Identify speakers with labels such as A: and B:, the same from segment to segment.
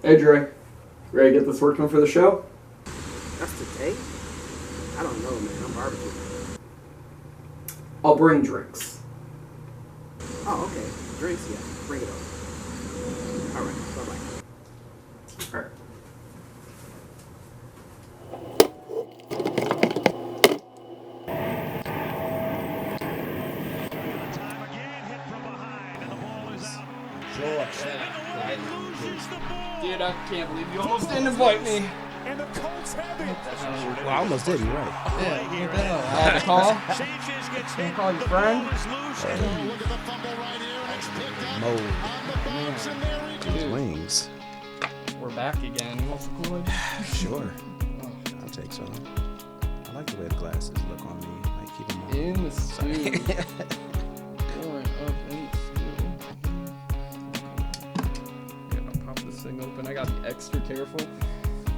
A: Hey Dre, ready to get this working for the show?
B: That's today? I don't know, man. I'm barbecue.
A: I'll bring drinks.
B: Oh, okay. Drinks, yeah. Bring it on. Alright, bye-bye.
A: Alright. Dude, I can't believe you almost didn't invite me.
C: And the Colts have it.
D: Well, I almost did, you're right.
A: Yeah, what the hell? I had to call. Can I call your friend?
D: These wings.
A: We're back again. You want some Kool-Aid?
D: Sure. I'll take some. I like the way the glasses look on me. Like keep them on.
A: In the stew. Pouring up in the stew. Gonna pop this thing open. I gotta be extra careful.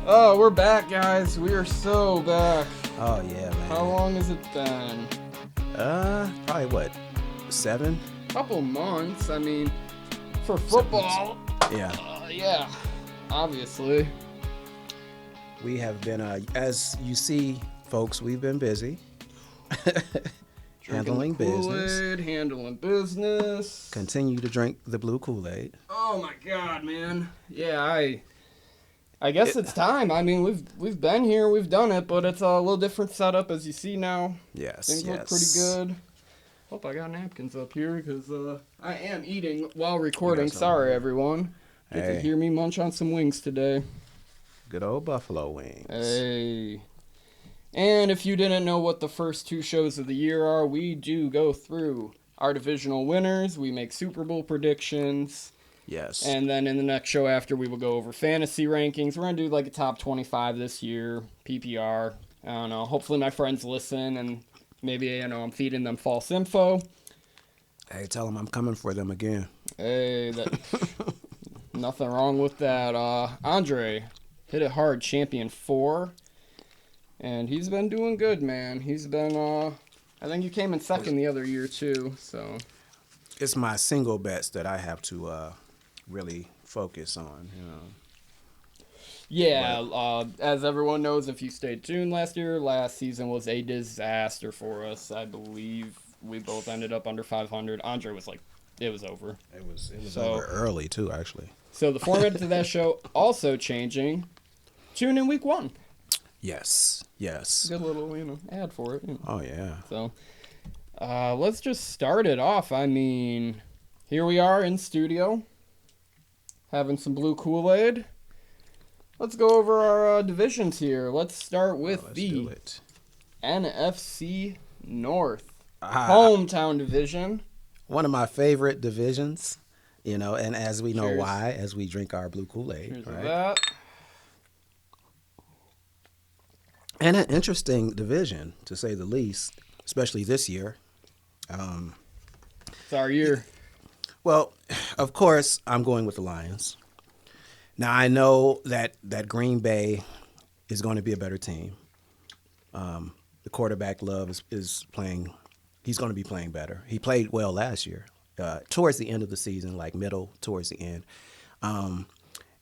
A: Oh, we're back, guys. We are so back.
D: Oh yeah, man.
A: How long has it been?
D: Probably what? 7?
A: Couple months. I mean, for football.
D: Yeah.
A: Yeah. Obviously.
D: We have been, as you see, folks, we've been busy. Handling business.
A: Handling business.
D: Continue to drink the blue Kool-Aid.
A: Oh my God, man. Yeah, I guess it's time. I mean, we've been here, we've done it, but it's a little different setup as you see now.
D: Yes,
A: Things look pretty good. Hope I got napkins up here because I am eating while recording. Sorry, everyone. Get to hear me munch on some wings today.
D: Good old buffalo wings.
A: Hey. And if you didn't know what the first 2 shows of the year are, we do go through our divisional winners. We make Super Bowl predictions.
D: Yes.
A: And then in the next show after, we will go over fantasy rankings. We're going to do like a top 25 this year, PPR. I don't know. Hopefully my friends listen and maybe, I'm feeding them false info.
D: Hey, tell them I'm coming for them again.
A: Hey, nothing wrong with that. Andre hit it hard, champion 4. And he's been doing good, man. He's been, I think he came in second the other year too, so.
D: It's my single bets that I have to really focus on,
A: Yeah, as everyone knows, if you stayed tuned last season was a disaster for us. I believe we both ended up under 500. Andre was like, it was over.
D: It was over early too, actually.
A: So the format to that show also changing. Tune in week 1.
D: Yes.
A: Good little, ad for it.
D: Oh yeah.
A: So, let's just start it off. I mean, here we are in studio, having some blue Kool-Aid. Let's go over our divisions here. Let's start with the NFC North hometown division.
D: One of my favorite divisions, and as we know
A: Cheers.
D: why, as we drink our blue Kool-Aid.
A: Here's
D: right?
A: that.
D: And an interesting division, to say the least, especially this year.
A: It's our year.
D: Well, of course, I'm going with the Lions. Now, I know that Green Bay is going to be a better team. The quarterback, Love, is playing. He's going to be playing better. He played well last year, towards the end of the season, like middle towards the end. And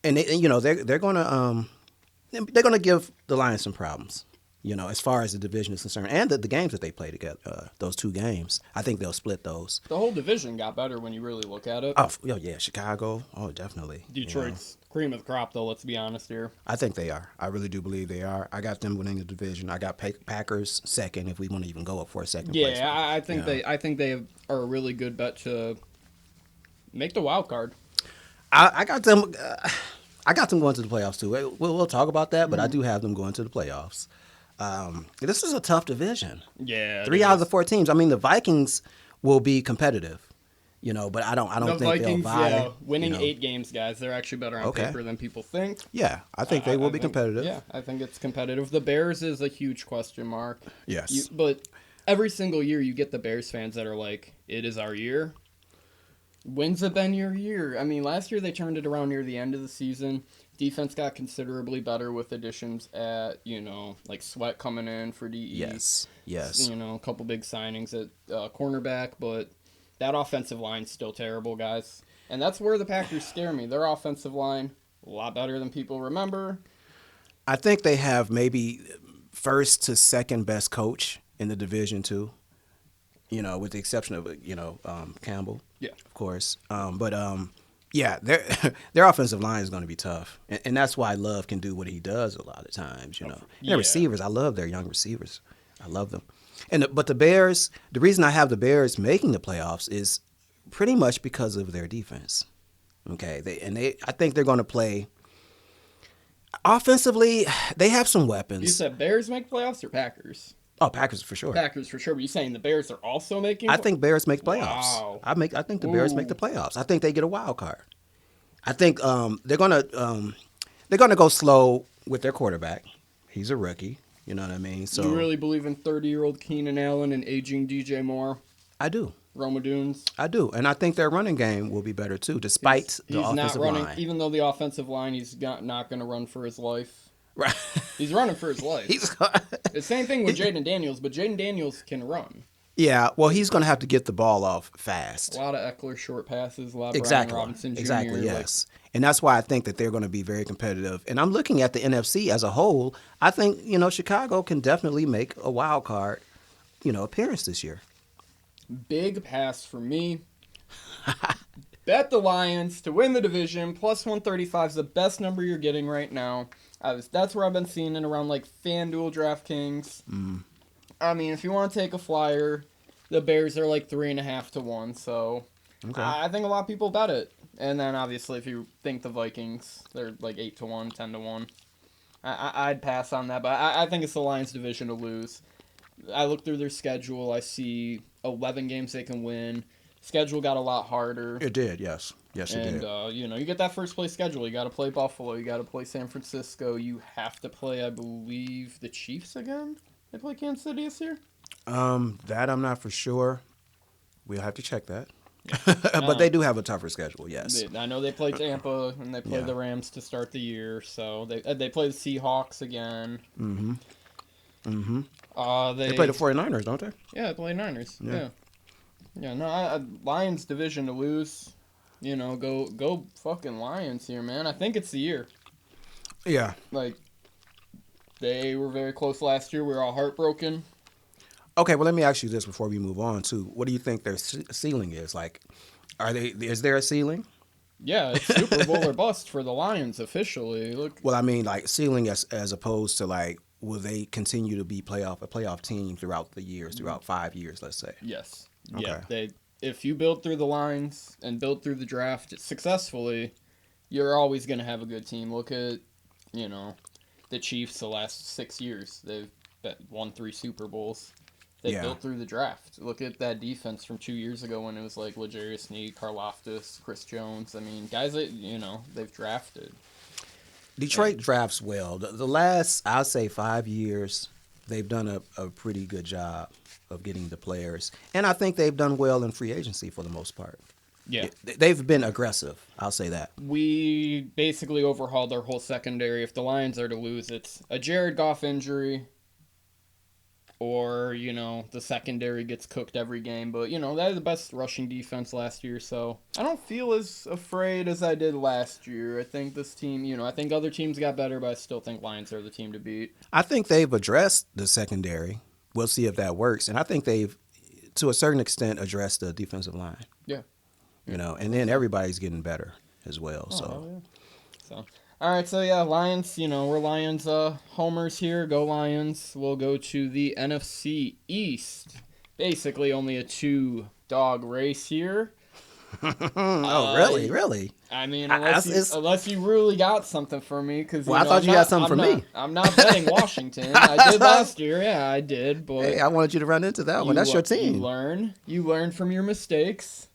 D: they're going to give the Lions some problems. As far as the division is concerned, and the games that they play together, those 2 games, I think they'll split those.
A: The whole division got better when you really look at it.
D: Oh, yeah, Chicago. Oh, definitely.
A: Detroit's cream of the crop, though, let's be honest here.
D: I think they are. I really do believe they are. I got them winning the division. I got Packers second, if we want to even go up for a second place.
A: Yeah, I think they are a really good bet to make the wild card.
D: I got them. I got them going to the playoffs too. We'll talk about that, but I do have them going to the playoffs. This is a tough division.
A: Yeah,
D: 3 out of the 4 teams. I mean, the Vikings will be competitive, but I don't think
A: Vikings,
D: they'll vie.
A: Yeah, winning 8 games, guys. They're actually better on paper than people think.
D: Yeah, I think they will be competitive.
A: Yeah, I think it's competitive. The Bears is a huge question mark.
D: Yes.
A: But every single year you get the Bears fans that are like, it is our year. When's it been your year? I mean, last year they turned it around near the end of the season. Defense got considerably better with additions at, like Sweat coming in for DE.
D: Yes.
A: A couple big signings at cornerback, but that offensive line's still terrible, guys. And that's where the Packers scare me. Their offensive line A lot better than people remember.
D: I think they have maybe first to second best coach in the division too. With the exception of Campbell,
A: Yeah.
D: of course. Yeah, their offensive line is going to be tough, and that's why Love can do what he does a lot of times. And the receivers, I love their young receivers. I love them. But the Bears, the reason I have the Bears making the playoffs is pretty much because of their defense. Okay, I think they're going to play offensively. They have some weapons.
A: You said Bears make playoffs or Packers?
D: Oh, Packers for sure.
A: Packers for sure. But you saying the Bears are also making?
D: I think Bears make playoffs.
A: Wow.
D: I think the Bears make the playoffs. I think they get a wild card. I think they're gonna go slow with their quarterback. He's a rookie. You know what I mean? So
A: you really believe in 30-year-old Keenan Allen and aging DJ Moore?
D: I do.
A: Roma Dunes?
D: I do, and I think their running game will be better too, despite the offensive
A: not running,
D: line.
A: even though the offensive line, he's not going to run for his life.
D: Right.
A: He's running for his life. The same thing with Jaden Daniels, but Jaden Daniels can run.
D: Yeah, well, he's going to have to get the ball off fast.
A: A lot of Eckler short passes, a lot of
D: Exactly.
A: Brian Robinson Jr.
D: Exactly, yes. And that's why I think that they're going to be very competitive. And I'm looking at the NFC as a whole. I think, Chicago can definitely make a wild card, appearance this year.
A: Big pass for me. Bet the Lions to win the division. Plus 135 is the best number you're getting right now. That's where I've been seeing it around like FanDuel, DraftKings. I mean, if you want to take a flyer, the Bears are like 3.5 to 1. So
D: Okay.
A: I think a lot of people bet it. And then obviously, if you think the Vikings, they're like 8 to 1, 10 to 1. I'd pass on that, but I think it's the Lions' division to lose. I look through their schedule. I see 11 games they can win. Schedule got a lot harder.
D: It did, yes. Yes, it did.
A: And, you get that first place schedule. You got to play Buffalo. You got to play San Francisco. You have to play, I believe, the Chiefs again? They play Kansas City this year?
D: That I'm not for sure. We'll have to check that. But they do have a tougher schedule, yes.
A: I know they play Tampa, and they play
D: Yeah.
A: the Rams to start the year. So they play the Seahawks again.
D: Mm-hmm. Mm-hmm.
A: They
D: They play the 49ers, don't they?
A: Yeah, they play Niners.
D: Yeah.
A: Yeah, no, Lions division to lose. Go fucking Lions here, man. I think it's the year.
D: Yeah.
A: Like, they were very close last year. We were all heartbroken.
D: Okay, well, let me ask you this before we move on, too. What do you think their ceiling is? Like, is there a ceiling?
A: Yeah, it's Super Bowl or bust for the Lions officially. Look,
D: Well, I mean, like, ceiling as opposed to, like, will they continue to be a playoff team throughout the years, throughout 5 years, let's say?
A: yes.
D: Okay.
A: Yeah, if you build through the lines and build through the draft successfully, you're always going to have a good team. Look at, the Chiefs the last 6 years. They've won 3 Super Bowls. They built through the draft. Look at that defense from 2 years ago when it was like L'Jarius Sneed, Karlaftis, Chris Jones. I mean, guys that, they've drafted.
D: Detroit drafts well. The last, I'll say, 5 years, they've done a pretty good job of getting the players. And I think they've done well in free agency for the most part.
A: Yeah.
D: They've been aggressive. I'll say that.
A: We basically overhauled our whole secondary. If the Lions are to lose, it's a Jared Goff injury or, the secondary gets cooked every game. But, they had the best rushing defense last year, so I don't feel as afraid as I did last year. I think this team, I think other teams got better, but I still think Lions are the team to beat.
D: I think they've addressed the secondary. We'll see if that works. And I think they've, to a certain extent, addressed the defensive line.
A: Yeah.
D: And then everybody's getting better as well.
A: So, all right, so yeah, Lions, we're Lions homers here. Go Lions. We'll go to the NFC East. Basically only a 2-dog race here.
D: Really?
A: I mean, unless you really got something for me, because
D: I thought you had something for me.
A: I'm not betting Washington. I did last year, yeah, I did. But
D: Hey, I wanted you to run into that one. That's your team.
A: You learn from your mistakes.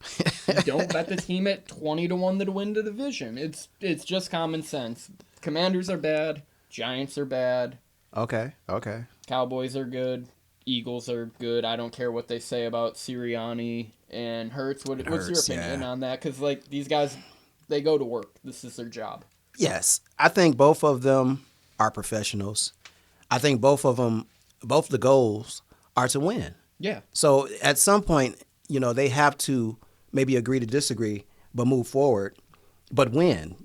A: Don't bet the team at 20 to 1 to win the division. It's just common sense. Commanders are bad. Giants are bad.
D: Okay.
A: Cowboys are good. Eagles are good. I don't care what they say about Sirianni and Hurts. What's your opinion on that? Because these guys, they go to work. This is their job.
D: Yes, I think both of them are professionals. I think both the goals are to win.
A: Yeah.
D: So at some point, they have to maybe agree to disagree, but move forward, but win.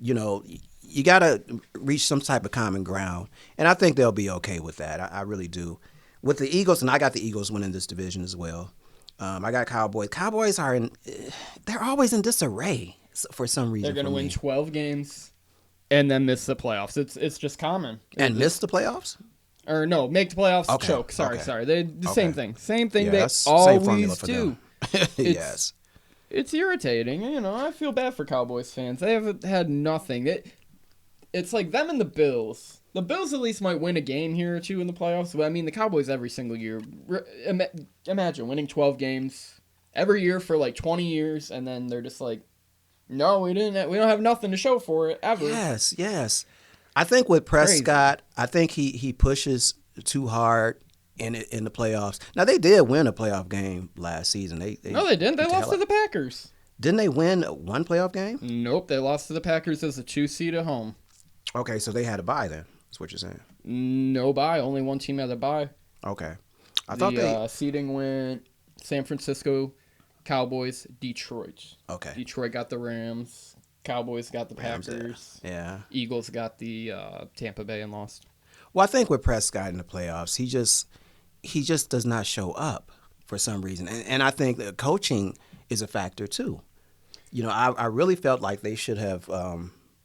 D: you got to reach some type of common ground, and I think they'll be okay with that. I really do. With the Eagles, and I got the Eagles winning this division as well. I got Cowboys. Cowboys they're always in disarray for some reason.
A: They're going to win 12 games and then miss the playoffs. It's just common.
D: And miss the playoffs?
A: Or no, make the playoffs,
D: Okay,
A: choke. Sorry. The
D: okay.
A: same thing. Same thing
D: Yeah,
A: they
D: that's the same formula
A: always
D: for
A: do.
D: them. Yes.
A: It's irritating. You know, I feel bad for Cowboys fans. They haven't had nothing. It's like them and the Bills. The Bills at least might win a game here or two in the playoffs. But I mean, the Cowboys every single year. Imagine winning 12 games every year for like 20 years, and then they're just like, no, we don't have nothing to show for it ever.
D: Yes. I think with Prescott, I think he pushes too hard in the playoffs. Now they did win a playoff game last season.
A: No, they didn't. They lost to the Packers.
D: Didn't they win one playoff game?
A: Nope, they lost to the Packers as a 2 seed at home.
D: Okay, so they had a bye then. That's what you're saying.
A: No bye. Only one team had a bye.
D: Okay.
A: Seeding went San Francisco, Cowboys, Detroit.
D: Okay.
A: Detroit got the Rams. Cowboys got the
D: Rams,
A: Packers.
D: yeah.
A: Eagles got the Tampa Bay and lost.
D: Well, I think with Prescott in the playoffs, he just does not show up for some reason, and I think the coaching is a factor too. You know, I really felt like they should have,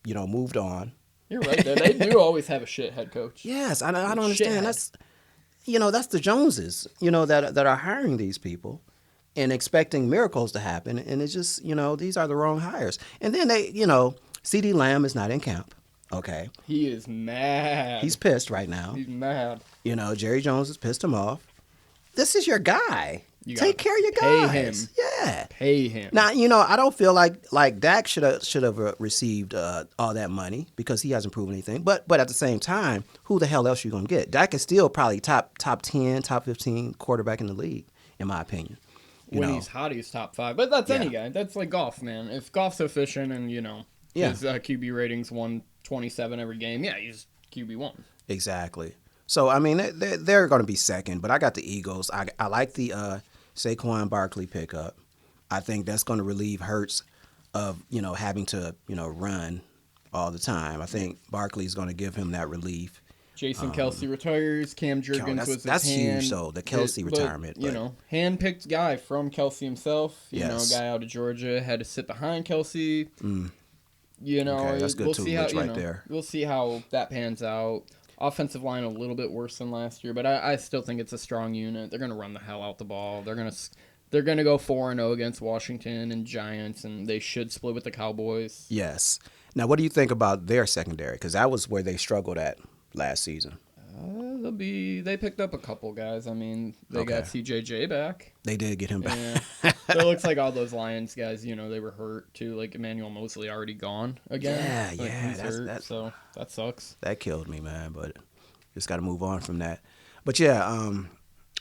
D: moved on.
A: You're right. They do always have a shit head coach.
D: Yes, I don't understand. That's the Joneses, that are hiring these people and expecting miracles to happen, and it's just, these are the wrong hires. And then CeeDee Lamb is not in camp. Okay.
A: He is mad.
D: He's pissed right now.
A: He's mad.
D: Jerry Jones has pissed him off. This is your guy. Take care of your
A: pay
D: guys.
A: him.
D: Yeah.
A: Pay him.
D: Now, I don't feel like Dak should have received all that money because he hasn't proven anything. But at the same time, who the hell else are you going to get? Dak is still probably top 10, top 15 quarterback in the league, in my opinion.
A: He's hot, he's top 5. But that's any guy. That's like golf, man. If golf's efficient and, his QB rating's 127 every game, he's QB1.
D: Exactly. So, I mean, they're going to be second, but I got the Eagles. I like the Saquon Barkley pickup. I think that's going to relieve Hurts of, having to, run all the time. I think Barkley's going to give him that relief.
A: Jason Kelce retires. Cam Jurgens was
D: that's huge, though, the Kelce retirement.
A: Hand-picked guy from Kelce himself.
D: Yes.
A: Guy out of Georgia, had to sit behind Kelce.
D: Okay, that's good too. There.
A: We'll see how that pans out. Offensive line a little bit worse than last year, but I still think it's a strong unit. They're going to run the hell out the ball. They're going to go 4-0 against Washington and Giants, and they should split with the Cowboys.
D: Yes. Now, what do you think about their secondary? Because that was where they struggled at last season.
A: They picked up a couple guys. I mean, they got CJJ back.
D: They did get him back.
A: Yeah. It looks like all those Lions guys, they were hurt too. Like Emmanuel Mosley already gone again. He's hurt, so that sucks.
D: That killed me, man. But just got to move on from that. But yeah,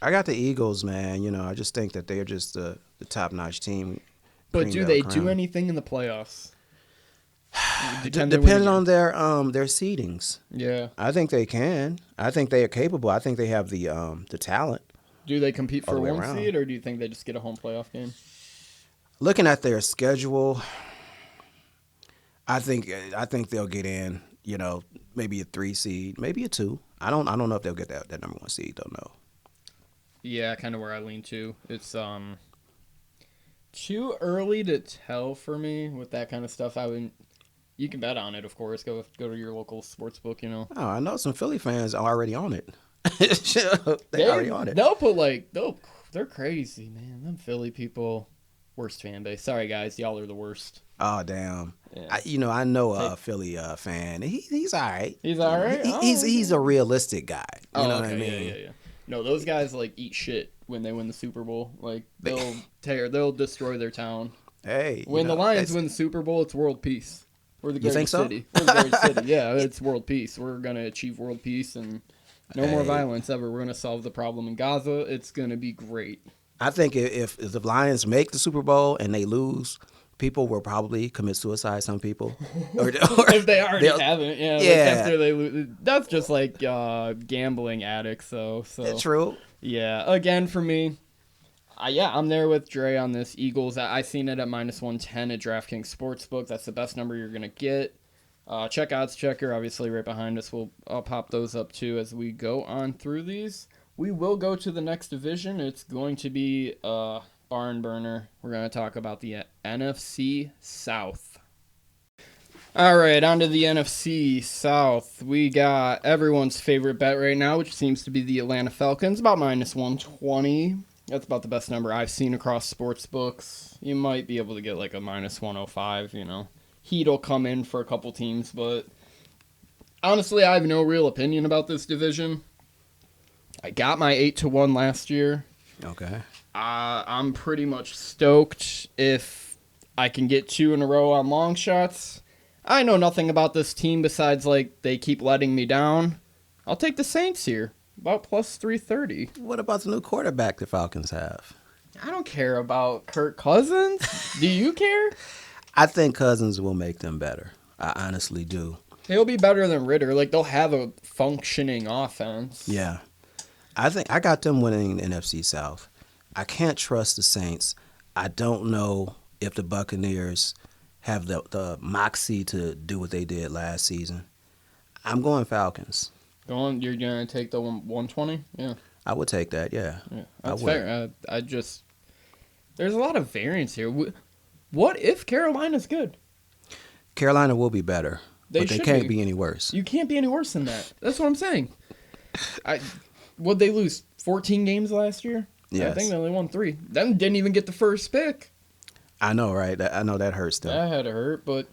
D: I got the Eagles, man. I just think that they're just the top-notch team.
A: But do they do anything in the playoffs?
D: Depending on their seedings.
A: Yeah.
D: I think they can. I think they are capable. I think they have the talent.
A: Do they compete for one
D: around.
A: seed, or do you think they just get a home playoff game?
D: Looking at their schedule, I think they'll get in. Maybe a 3 seed, maybe a 2. I don't know if they'll get that number 1 seed. Don't know.
A: Yeah, kind of where I lean to. It's too early to tell for me with that kind of stuff. You can bet on it, of course. Go to your local sports book,
D: Oh, I know some Philly fans are already on it. They're already on it.
A: They'll put they're crazy, man. Them Philly people, worst fan base. Sorry, guys, y'all are the worst.
D: Oh, damn.
A: Yeah.
D: I know a Philly fan. He's all right.
A: He's all right?
D: He's a realistic guy. You know what I mean?
A: Yeah. No, those guys, eat shit when they win the Super Bowl. They'll destroy their town.
D: Hey.
A: When the Lions win the Super Bowl, it's world peace. We're the greatest
D: so?
A: city. We're the greatest city. Yeah, it's world peace. We're going to achieve world peace and no more violence ever. We're going to solve the problem in Gaza. It's going to be great.
D: I think if the Lions make the Super Bowl and they lose, people will probably commit suicide, some people. or
A: if they already haven't. Yeah. After they lose. That's just like gambling addicts. So.
D: That's true.
A: Yeah. Again, for me, I'm there with Dre on this. Eagles, I seen it at -110 at DraftKings Sportsbook. That's the best number you're going to get. Check odds checker, obviously right behind us. I'll pop those up too as we go on through these. We will go to the next division. It's going to be a barn burner. We're going to talk about the NFC South. All right, on to the NFC South. We got everyone's favorite bet right now, which seems to be the Atlanta Falcons, about minus 120. That's about the best number I've seen across sports books. You might be able to get like a minus 105, Heat will come in for a couple teams, but honestly, I have no real opinion about this division. I got my 8-1 last year.
D: Okay.
A: I'm pretty much stoked if I can get 2 in a row on long shots. I know nothing about this team besides, they keep letting me down. I'll take the Saints here, about plus 330.
D: What about the new quarterback the Falcons have?
A: I don't care about Kirk Cousins. Do you care?
D: I think Cousins will make them better. I honestly do.
A: He'll be better than Ritter. They'll have a functioning offense.
D: Yeah. I think I got them winning the NFC South. I can't trust the Saints. I don't know if the Buccaneers have the moxie to do what they did last season. I'm going Falcons.
A: You're going to take the 120? Yeah.
D: I would take that, yeah.
A: That's fair. There's a lot of variance here. What if Carolina's good?
D: Carolina will be better, but they can't be any worse.
A: You can't be any worse than that. That's what I'm saying. Would they lose 14 games last year?
D: Yes.
A: I think they only won 3. Them didn't even get the first pick.
D: I know, right? I know that hurts them.
A: That had to hurt, but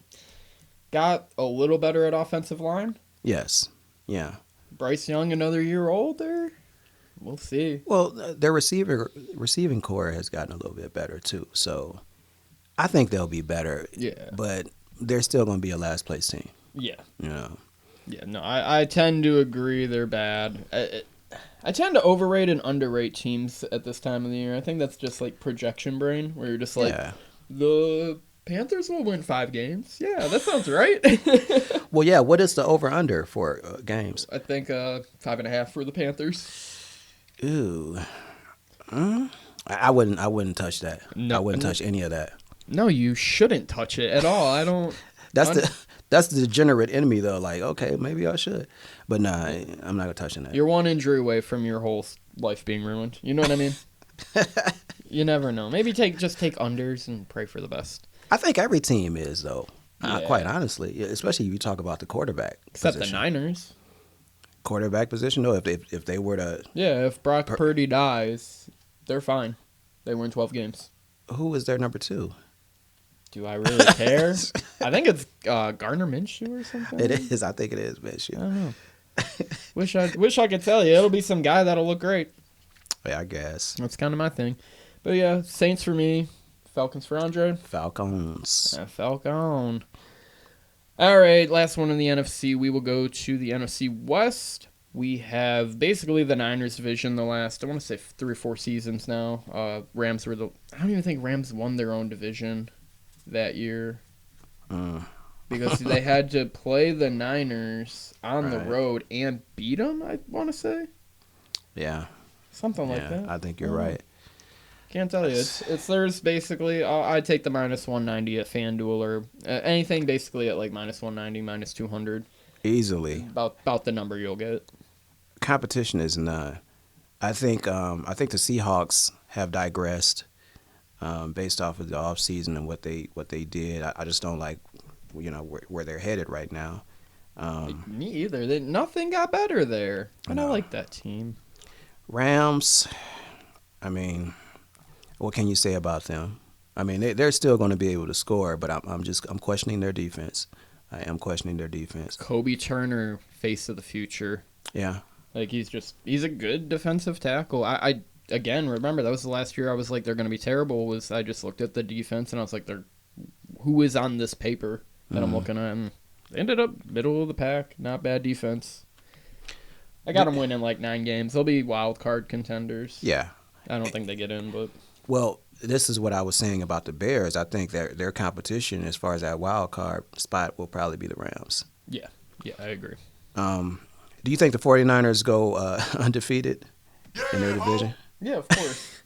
A: got a little better at offensive line.
D: Yes. Yeah.
A: Bryce Young another year older. We'll see.
D: Well, their receiving core has gotten a little bit better too. So I think they'll be better.
A: Yeah.
D: But they're still going to be a last place team.
A: Yeah.
D: Yeah.
A: Yeah, no, I tend to agree they're bad. I tend to overrate and underrate teams at this time of the year. I think that's just projection brain, where you're just the Panthers will win 5 games. Yeah, that sounds right.
D: Well, yeah, what is the over-under for games?
A: I think 5.5 for the Panthers.
D: Ooh. I wouldn't touch that.
A: No,
D: I wouldn't touch any of that.
A: No, you shouldn't touch it at all. I don't.
D: That's the degenerate in me, though. Okay, maybe I should. But nah, I'm not touching that.
A: You're one injury away from your whole life being ruined. You know what I mean? You never know. Maybe just take unders and pray for the best.
D: I think every team is, though.
A: Yeah.
D: Quite honestly, especially if you talk about the quarterback
A: Except
D: position.
A: the Niners.
D: Quarterback position, though, if they were to...
A: Yeah, if Brock Purdy dies, they're fine. They win 12 games.
D: Who is their number 2?
A: Do I really care? I think it's Gardner Minshew or something.
D: It is. I think it is Minshew.
A: I don't know. Wish I could tell you. It'll be some guy that'll look great.
D: Yeah, I guess.
A: That's kind of my thing. But yeah, Saints for me. Falcons for Andre.
D: Falcons.
A: Falcon. All right, last one in the NFC. We will go to the NFC West. We have basically the Niners division the last, I want to say 3 or 4 seasons now. Rams were I don't even think Rams won their own division that year. Because they had to play the Niners on the road and beat them, I want to say.
D: Yeah.
A: Something like that.
D: I think you're right.
A: Can't tell you. It's there's basically, I'd take the minus 190 at FanDuel or anything basically at minus 190, minus 200.
D: Easily.
A: About the number you'll get.
D: Competition is none. I think the Seahawks have digressed based off of the offseason and what they did. I just don't like where they're headed right now.
A: Me either. Nothing got better there. And I like that team.
D: Rams, I mean, what can you say about them? I mean, they're still going to be able to score, but I'm questioning their defense. I am questioning their defense.
A: Kobe Turner, face of the future.
D: Yeah.
A: He's a good defensive tackle. I again, remember, that was the last year I was like, they're going to be terrible. I just looked at the defense and I was like, who is on this paper that I'm looking at? And they ended up middle of the pack. Not bad defense. I got them winning 9 games. They'll be wild card contenders.
D: Yeah.
A: I don't think they get in, but.
D: Well, this is what I was saying about the Bears. I think their competition as far as that wild card spot will probably be the Rams.
A: Yeah, I agree.
D: Do you think the 49ers go undefeated in their division?
A: Yeah, of course.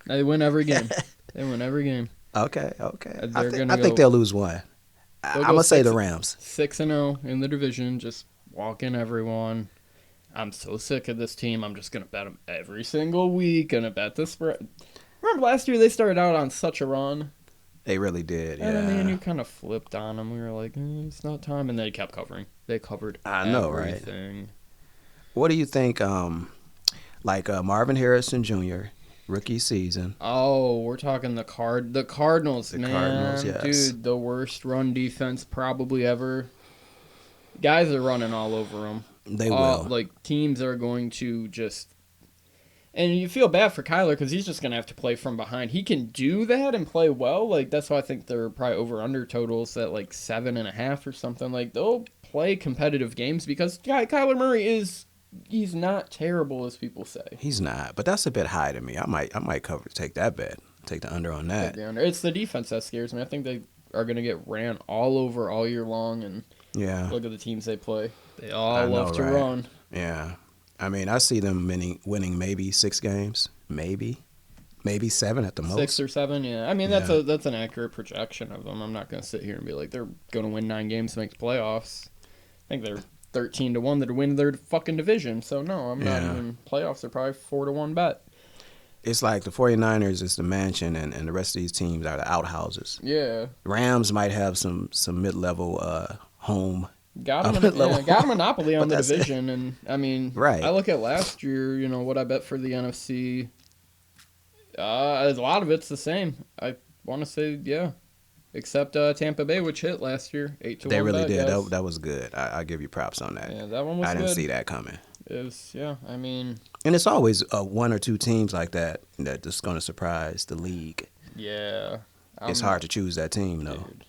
A: They win every game.
D: Okay.
A: They're
D: I think they'll lose one. I'm going to say the Rams.
A: 6-0 in the division, just walking everyone. I'm so sick of this team. I'm just going to bet them every single week. Going to bet the spread. Remember last year they started out on such a run?
D: They really did, yeah.
A: And I mean, you kind of flipped on them. We were like, it's not time. And they kept covering. They covered everything.
D: Right? What do you think, Marvin Harrison Jr., rookie season?
A: Oh, we're talking the Cardinals, man.
D: Cardinals, yes.
A: Dude, the worst run defense probably ever. Guys are running all over them.
D: They will.
A: Teams are going to just... And you feel bad for Kyler because he's just going to have to play from behind. He can do that and play well. That's why I think they're probably over-under totals at 7.5 or something. They'll play competitive games because Kyler Murray he's not terrible as people say.
D: He's not, but that's a bit high to me. I might take that bet. Take the under on that.
A: It's the defense that scares me. I think they are going to get ran all over all year long, and look at the teams they play. They all love to run.
D: Yeah. I mean, I see them winning maybe 6 games, maybe 7 at the most.
A: 6 or 7, yeah. I mean, that's an accurate projection of them. I'm not going to sit here and be like they're going to win 9 games to make the playoffs. I think they're 13-1 to win their fucking division. So no, I'm not even playoffs. They're probably 4-1 bet.
D: It's like the 49ers is the mansion, and the rest of these teams are the outhouses.
A: Yeah.
D: Rams might have some mid-level home.
A: Got a monopoly on the division, and I mean, I look at last year. What I bet for the NFC. A lot of it's the same. I want to say except Tampa Bay, which hit last year 8-1.
D: They really did. That was good. I give you props on that.
A: Yeah, that one was good.
D: I didn't see that coming.
A: It was, I mean,
D: and it's always 1 or 2 teams like that just going to surprise the league.
A: Yeah,
D: it's hard to choose that team though. Dude.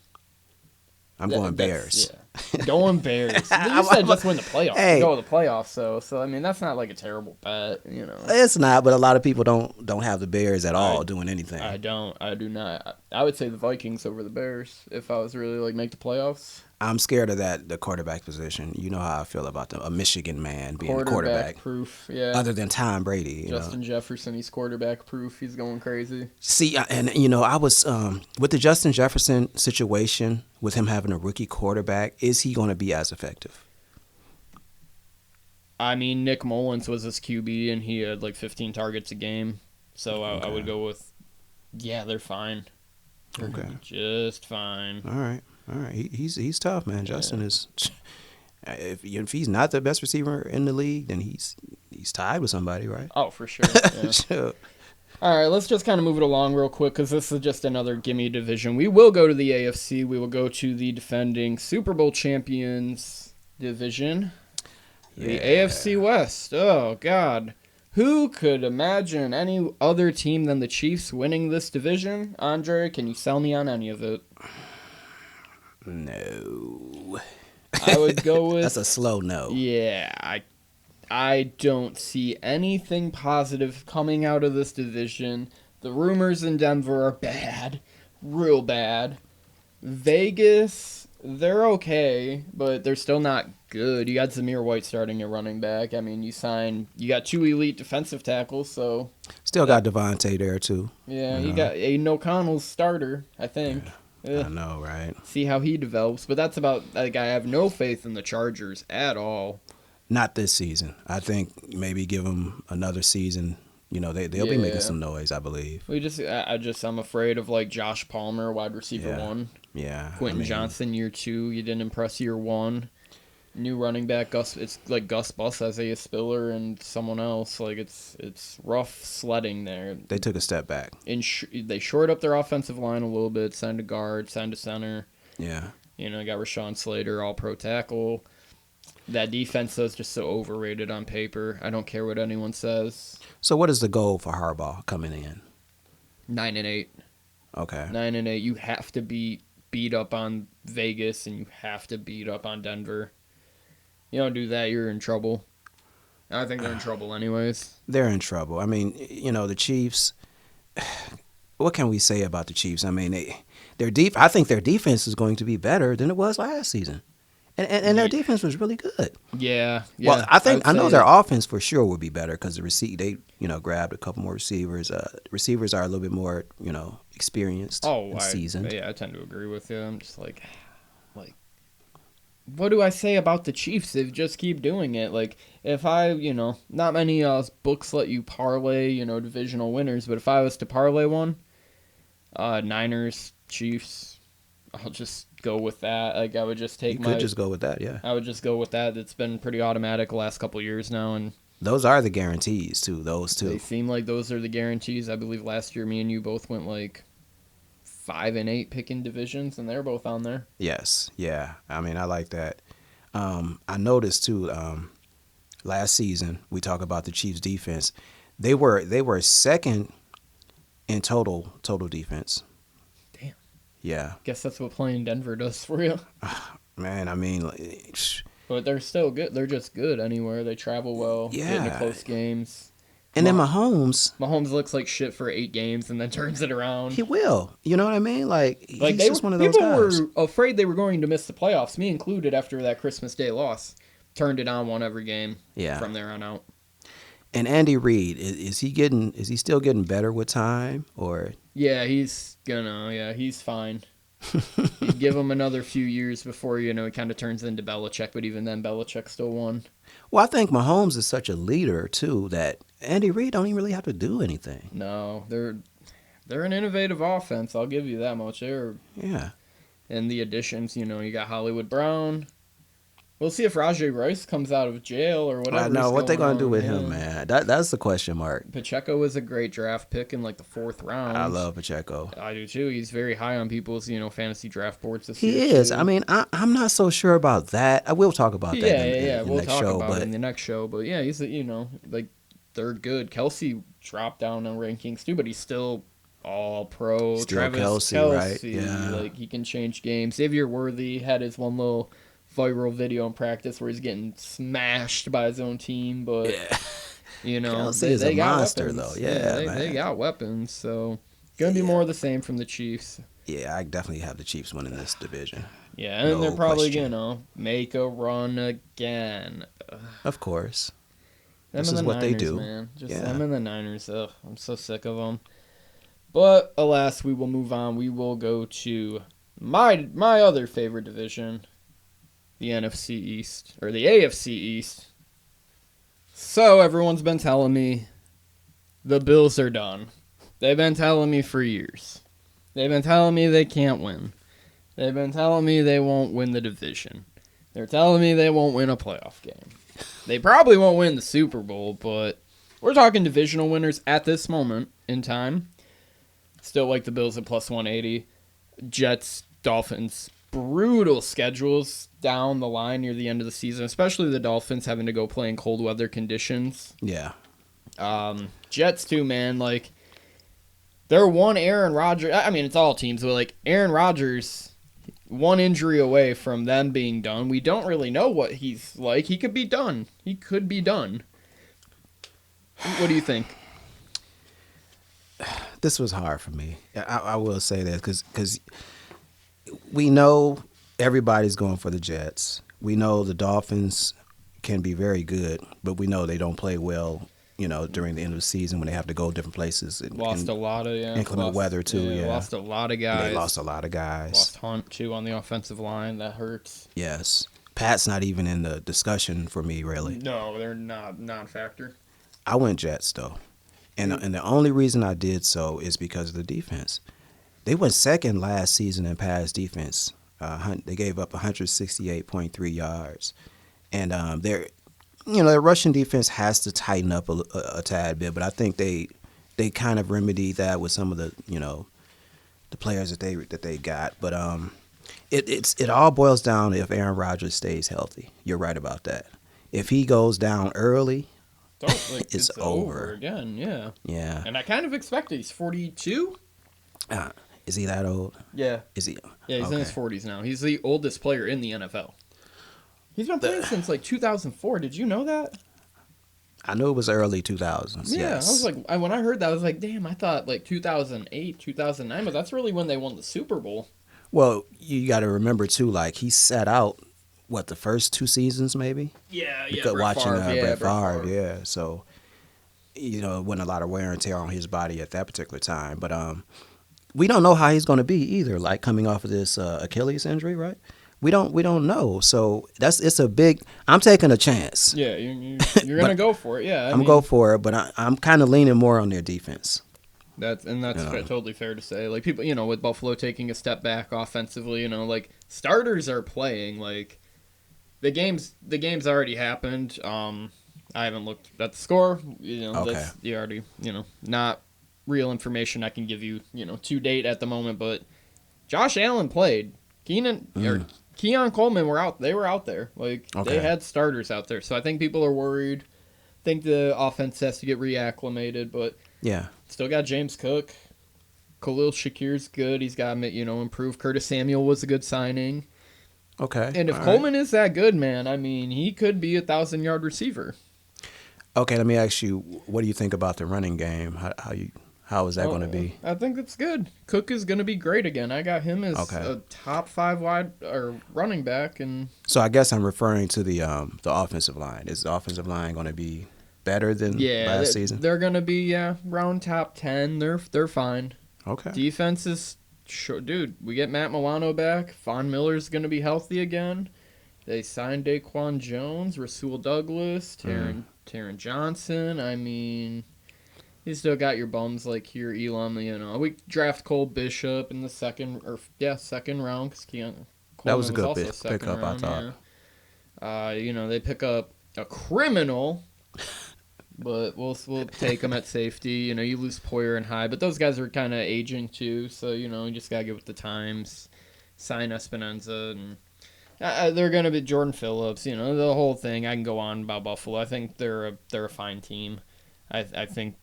D: I'm going Bears.
A: Yeah. Going Bears. You said just win the playoffs.
D: Hey.
A: Go to the playoffs, so I mean that's not a terrible bet,
D: It's not, but a lot of people don't have the Bears at all doing anything.
A: I do not. I would say the Vikings over the Bears if I was really make the playoffs.
D: I'm scared of the quarterback position. You know how I feel about a Michigan man being the quarterback.
A: Proof, yeah.
D: Other than Tom Brady,
A: Justin Jefferson, he's quarterback proof. He's going crazy.
D: See, and I was with the Justin Jefferson situation with him having a rookie quarterback. Is he going to be as effective?
A: I mean, Nick Mullins was his QB, and he had 15 targets a game. So I would go with, they're fine.
D: Okay,
A: just fine.
D: All right. He's tough, man. Justin is. If he's not the best receiver in the league, then he's tied with somebody, right?
A: Oh, for sure. Yeah.
D: Sure.
A: All right, let's just kind of move it along real quick because this is just another gimme division. We will go to the AFC. We will go to the defending Super Bowl champions division, the AFC West. Oh God. Who could imagine any other team than the Chiefs winning this division? Andre, can you sell me on any of it?
D: No.
A: I would go with...
D: That's a slow no.
A: Yeah, I don't see anything positive coming out of this division. The rumors in Denver are bad. Real bad. Vegas, they're okay, but they're still not good. You got Zamir White starting at running back. I mean, you got 2 elite defensive tackles, so...
D: Still got Devontae there, too.
A: Yeah, you got Aiden O'Connell's starter, I think.
D: I know, right?
A: See how he develops. But that's about... I have no faith in the Chargers at all.
D: Not this season. I think maybe give them another season. They'll be making some noise, I believe.
A: I'm afraid of Josh Palmer, wide receiver 1.
D: Yeah.
A: Quentin Johnson, year 2. You didn't impress year 1. New running back, Gus. It's Gus Bus, Isaiah Spiller, and someone else. It's rough sledding there.
D: They took a step back.
A: They shored up their offensive line a little bit. Signed a guard, signed a center.
D: Yeah.
A: Got Rashawn Slater, all pro tackle. That defense is just so overrated on paper. I don't care what anyone says.
D: So what is the goal for Harbaugh coming in?
A: 9-8.
D: Okay.
A: 9-8. You have to beat up on Vegas, and you have to beat up on Denver. You don't do that, you're in trouble. I think they're in trouble anyways.
D: They're in trouble. I mean, the Chiefs, what can we say about the Chiefs? I mean, I think their defense is going to be better than it was last season. And their defense was really good.
A: Yeah.
D: Well, I know their offense for sure will be better because they grabbed a couple more receivers. Receivers are a little bit more experienced.
A: Oh,
D: seasoned.
A: Yeah, I tend to agree with you. I'm just like, what do I say about the Chiefs? They just keep doing it. Like, if I, not many books let you parlay, divisional winners, but if I was to parlay one, Niners, Chiefs, I'll just go with that. Like, I would just take
D: You could just go with that, yeah.
A: I would just go with that. It's been pretty automatic the last couple of years now, and
D: Those are the guarantees, too, those two.
A: they seem like those are the guarantees. I believe last year me and you both went like 5-8 picking divisions, and they're both on there.
D: Yes, yeah. I mean, I like that. I noticed, too, last season, we talk about the Chiefs' defense. They were second in total defense.
A: Damn.
D: Yeah.
A: Guess that's what playing Denver does for you.
D: Man, I mean,
A: But they're still good. They're just good anywhere. They travel well, get into
D: Yeah.
A: close games.
D: and then Mahomes,
A: Mahomes looks like shit for 8 games and then turns it around.
D: he will. You know what I mean? Like he's
A: Like
D: just one of those
A: people
D: guys.
A: were afraid they were going to miss the playoffs, me included, after that Christmas Day loss. Turned it on, won every game
D: Yeah.
A: from there on out.
D: And Andy Reid, is he still getting better with time, or
A: Yeah, he's fine. You give him another few years before, he kind of turns into Belichick, but even then, Belichick still won.
D: well, I think Mahomes is such a leader too that Andy Reid don't even really have to do anything.
A: No, they're an innovative offense, I'll give you that much.
D: Yeah.
A: And the additions, you got Hollywood Brown. We'll see if Rajay Rice comes out of jail or whatever.
D: I know what they gonna do with him, man. That's the question mark.
A: Pacheco was a great draft pick in like the 4th round.
D: I love Pacheco.
A: I do too. He's very high on people's, fantasy draft boards this
D: He
A: year.
D: is.
A: too.
D: I mean, I'm not so sure about that. I will talk about that
A: Yeah.
D: in the
A: We'll
D: next
A: talk
D: show.
A: about it
D: But
A: in the next show. But yeah, he's like they're good. Kelsey dropped down on rankings too, but he's still all pro.
D: Still
A: Travis
D: Kelce, right? Yeah.
A: Like he can change games. Xavier Worthy had his one little viral video in practice where he's getting smashed by his own team, but
D: Kelce is a
A: got
D: monster,
A: weapons.
D: though. Yeah,
A: they
D: man.
A: got weapons. So gonna be more of the same from the Chiefs.
D: yeah, I definitely have the Chiefs winning this division.
A: Yeah, and
D: No
A: they're probably
D: question.
A: gonna make a run again.
D: Of course.
A: Them
D: This
A: and
D: is
A: the
D: what they
A: Niners,
D: do.
A: man. Just
D: Yeah.
A: them and the Niners. Ugh, I'm so sick of them. But alas, we will move on. We will go to my other favorite division, the NFC East or the AFC East. So everyone's been telling me the Bills are done. They've been telling me for years. They've been telling me they can't win. They've been telling me they won't win the division. They're telling me they won't win a playoff game. They probably won't win the Super Bowl, but we're talking divisional winners at this moment in time. Still like the Bills at plus 180. Jets, Dolphins, brutal schedules down the line near the end of the season, especially the Dolphins having to go play in cold weather conditions.
D: Yeah.
A: Jets too, man. Like, they're one Aaron Rodgers. I mean, it's all teams, but like Aaron Rodgers, one injury away from them being done. We don't really know what he's like. He could be done. He could be done. What do you think?
D: This was hard for me. I will say that because we know everybody's going for the Jets. We know the Dolphins can be very good, but we know they don't play well, during the end of the season when they have to go different places.
A: Lost a lot of
D: inclement weather, too, yeah.
A: Lost a lot of guys.
D: They lost a lot of guys.
A: Lost Hunt too on the offensive line. That hurts.
D: Yes. Pat's not even in the discussion for me, really.
A: No, they're not non-factor.
D: I went Jets, though. And the only reason I did so is because of the defense. They went second last season in pass defense. They gave up 168.3 yards. And their rushing defense has to tighten up a tad bit, but I think they kind of remedied that with some of the the players that they got. But it all boils down to if Aaron Rodgers stays healthy. You're right about that. If he goes down early, it's over
A: again. Yeah.
D: Yeah.
A: And I kind of expect it. He's 42.
D: Is he that old?
A: Yeah.
D: Is he?
A: Yeah, he's in his 40s now. He's the oldest player in the NFL. He's been playing since like 2004. Did you know that?
D: I knew it was early 2000s.
A: Yeah,
D: Yes.
A: I was like, when I heard that, I was like, damn, I thought like 2008, 2009, but that's really when they won the Super Bowl.
D: Well, you got to remember too, like he sat out the first 2 seasons maybe.
A: Yeah,
D: Because watching Brett Favre, yeah. So it wasn't a lot of wear and tear on his body at that particular time. But we don't know how he's going to be either. Like coming off of this Achilles injury, right? We don't know. So it's a big. I'm taking a chance.
A: Yeah, you're gonna go for it. Yeah, I
D: I'm
A: mean,
D: go for it, but I'm kind of leaning more on their defense.
A: That's totally fair to say. Like people, with Buffalo taking a step back offensively, like starters are playing. Like the game's already happened. I haven't looked at the score.
D: Okay.
A: That's you already, not real information I can give you, to date at the moment. But Josh Allen played. Keon Coleman were out. They were out there. Like
D: Okay.
A: they had starters out there. So I think people are worried. I think the offense has to get reacclimated, but
D: Yeah.
A: still got James Cook. Khalil Shakir's good. He's got improved. Curtis Samuel was a good signing.
D: Okay.
A: And if
D: All
A: Coleman is that good, man, I mean, he could be 1,000-yard receiver.
D: Okay, let me ask you, what do you think about the running game? How is that going to be?
A: I think it's good. Cook is going to be great again. I got him as a top 5 wide or running back, and
D: So I guess I'm referring to the offensive line. Is the offensive line going to be better than last season?
A: They're going to be round top 10. They're fine.
D: Okay.
A: Defense is dude. We get Matt Milano back. Von Miller's going to be healthy again. They signed Daquan Jones, Rasul Douglas, Taron Johnson. I mean, you still got your bums like here, Elam. We draft Cole Bishop in the second round because
D: That was a good
A: also
D: pickup, I thought.
A: Yeah. They pick up a criminal, but we'll take them at safety. You lose Poyer and High, but those guys are kind of aging too, so you just gotta get with the times. Sign Espinoza and. They're going to be Jordan Phillips, the whole thing. I can go on about Buffalo. I think they're a fine team. I think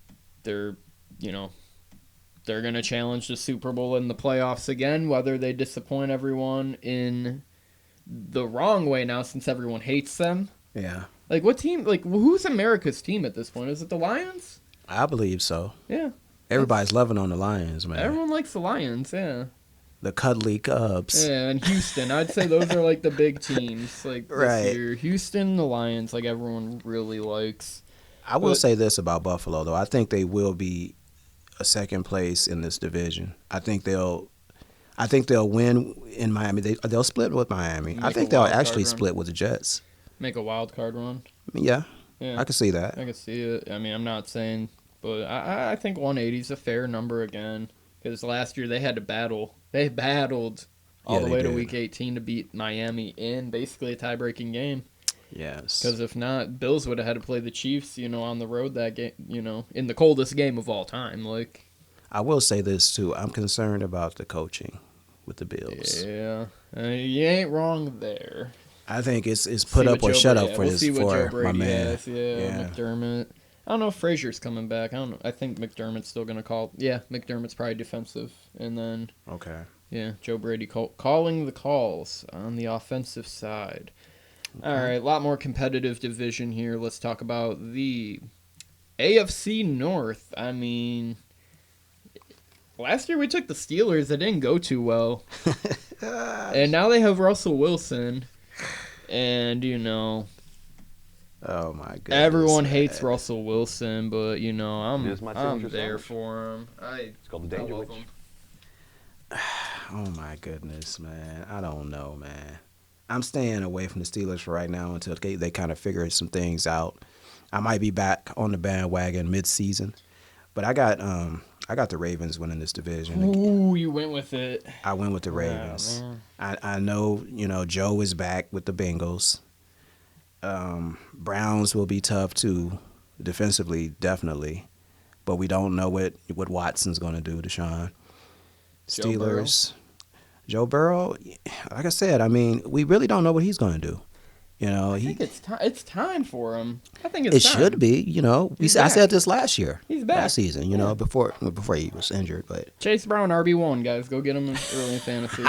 A: they're going to challenge the Super Bowl in the playoffs again, whether they disappoint everyone in the wrong way now since everyone hates them.
D: Yeah.
A: Like what team? Like who's America's team at this point? Is it the Lions?
D: I believe so.
A: Yeah.
D: Everybody's loving on the Lions, man.
A: Everyone likes the Lions, yeah.
D: The cuddly Cubs.
A: Yeah, and Houston. I'd say those are like the big teams. Like
D: Right.
A: this year. Houston, the Lions, like everyone really likes.
D: I will say this about Buffalo, though. I think they will be a second place in this division. I think they'll win in Miami. They'll split with Miami. I think they'll actually split with the Jets.
A: Make a wild card run.
D: Yeah,
A: Yeah,
D: I can see that.
A: I can see it. I mean, I'm not saying, but I think 180 is a fair number again. Because last year they had to battle. They battled all the way to Week 18 to beat Miami in basically a tie-breaking game.
D: Yes.
A: Because if not, Bills would have had to play the Chiefs, on the road that game, in the coldest game of all time. Like,
D: I will say this too. I'm concerned about the coaching with the Bills.
A: yeah, you ain't wrong there.
D: I think it's put up or shut up for
A: we'll see what Joe
D: my
A: Brady
D: man.
A: has. Yeah, McDermott. I don't know if Frazier's coming back. I don't know. I think McDermott's still going to call. Yeah, McDermott's probably defensive. And then,
D: Okay.
A: yeah, Joe Brady calling the calls on the offensive side. All right, a lot more competitive division here. Let's talk about the AFC North. I mean, last year we took the Steelers. That didn't go too well. And now they have Russell Wilson. And,
D: Oh my goodness.
A: everyone hates Russell Wilson, but I'm there for him.
C: It's called the
A: I
C: danger
A: love
C: witch.
A: him.
D: Oh my goodness, man. I don't know, man. I'm staying away from the Steelers for right now until they kind of figure some things out. I might be back on the bandwagon mid-season, but I got the Ravens winning this division.
A: Ooh, you went with it.
D: I went with the Ravens.
A: man.
D: I know, Joe is back with the Bengals. Browns will be tough too, defensively, definitely. But we don't know what Watson's going to do, Deshaun. Steelers. Joe Burrow, like I said, I mean, we really don't know what he's going to do.
A: I think it's time for him. I think it's
D: It
A: time.
D: should be, I
A: back.
D: said this last year.
A: He's back.
D: Last season, before he was injured. But
A: Chase Brown, RB1, guys. Go get him early in fantasy.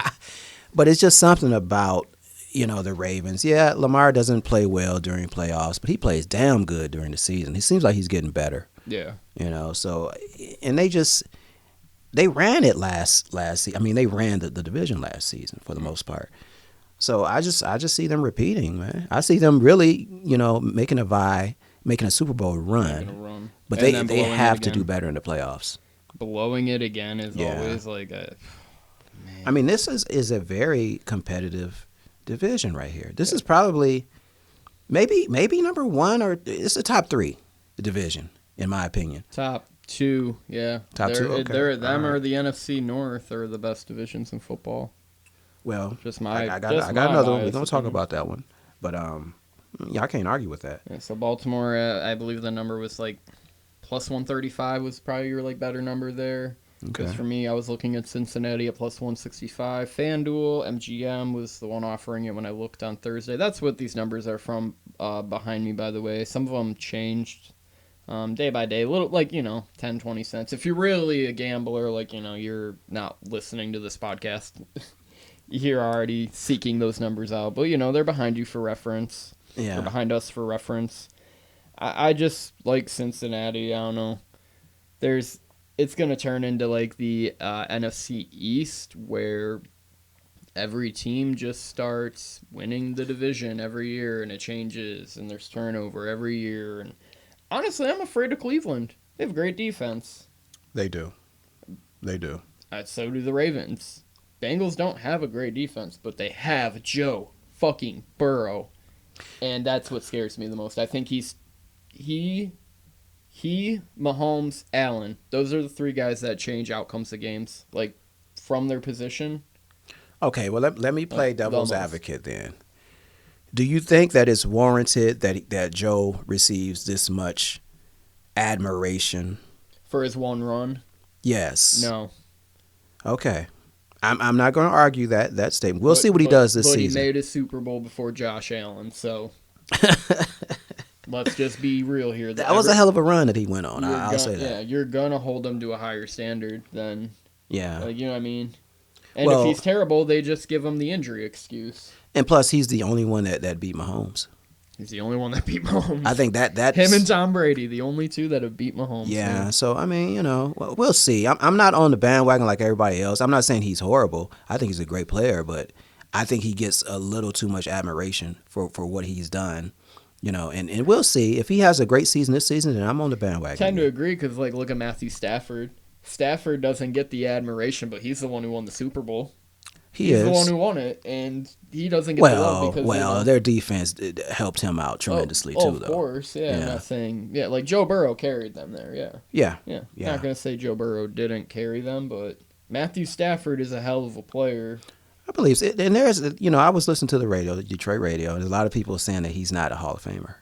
D: But it's just something about, the Ravens. Yeah, Lamar doesn't play well during playoffs, but he plays damn good during the season. He seems like he's getting better.
A: Yeah.
D: So, and they ran it last season. I mean, they ran the division last season for the most part. So I just see them repeating, man. I see them really, making a Super Bowl run. But they have to do better in the playoffs.
A: Blowing it again is always like a...
D: I mean, this is a very competitive division right here. This is probably maybe number one, or it's the top 3 division in my opinion.
A: Top 2, yeah.
D: Top 2, okay.
A: Them
D: All
A: or
D: right.
A: the NFC North are the best divisions in football.
D: Well,
A: Just my
D: I got
A: just
D: another
A: my
D: one. We're
A: biased
D: gonna talk
A: opinion.
D: about that one, but yeah, I can't argue with that.
A: Yeah, so Baltimore, I believe the number was like plus 135 was probably your like better number there. Because
D: Okay.
A: for me, I was looking at Cincinnati at plus 165. FanDuel, MGM was the one offering it when I looked on Thursday. That's what these numbers are from behind me, by the way. Some of them changed day by day. Little, like, 10, 20 cents. If you're really a gambler, like, you're not listening to this podcast, you're already seeking those numbers out. But, they're behind you for reference.
D: Yeah.
A: They're behind us for reference. I just like Cincinnati. I don't know. It's going to turn into like the NFC East where every team just starts winning the division every year and it changes and there's turnover every year. And honestly, I'm afraid of Cleveland. They have great defense.
D: They do.
A: So do the Ravens. Bengals don't have a great defense, but they have Joe fucking Burrow. And that's what scares me the most. I think he, Mahomes, Allen. Those are the 3 guys that change outcomes of games, like from their position.
D: Okay, well let me play devil's
A: almost.
D: advocate then. Do you think that it's warranted that Joe receives this much admiration?
A: For his one run?
D: Yes.
A: No.
D: Okay. I'm not going to argue that statement. We'll see what he does this
A: but
D: season.
A: He made a Super Bowl before Josh Allen, so let's just be real here.
D: That was a hell of a run that he went on. I'll say that.
A: Yeah, you're going to hold him to a higher standard than,
D: Yeah.
A: like, you know what I mean? And
D: Well,
A: if he's terrible, they just give him the injury excuse.
D: And plus, he's the only one that beat Mahomes.
A: He's the only one that beat Mahomes.
D: I think that's
A: him and Tom Brady, the only 2 that have beat Mahomes.
D: Yeah,
A: man.
D: so I mean, we'll see. I'm not on the bandwagon like everybody else. I'm not saying he's horrible. I think he's a great player, but I think he gets a little too much admiration for what he's done. And we'll see. If he has a great season this season, then I'm on the bandwagon.
A: I tend to agree because, like, look at Matthew Stafford. Stafford doesn't get the admiration, but he's the one who won the Super Bowl. He's the one who won it, and he doesn't get the love because
D: their defense helped him out tremendously too,
A: of
D: though.
A: Of course, yeah. I'm not saying like Joe Burrow carried them there,
D: Yeah.
A: Not gonna say Joe Burrow didn't carry them, but Matthew Stafford is a hell of a player.
D: I believe so. And there's, I was listening to the radio, the Detroit radio, and there's a lot of people saying that he's not a Hall of Famer.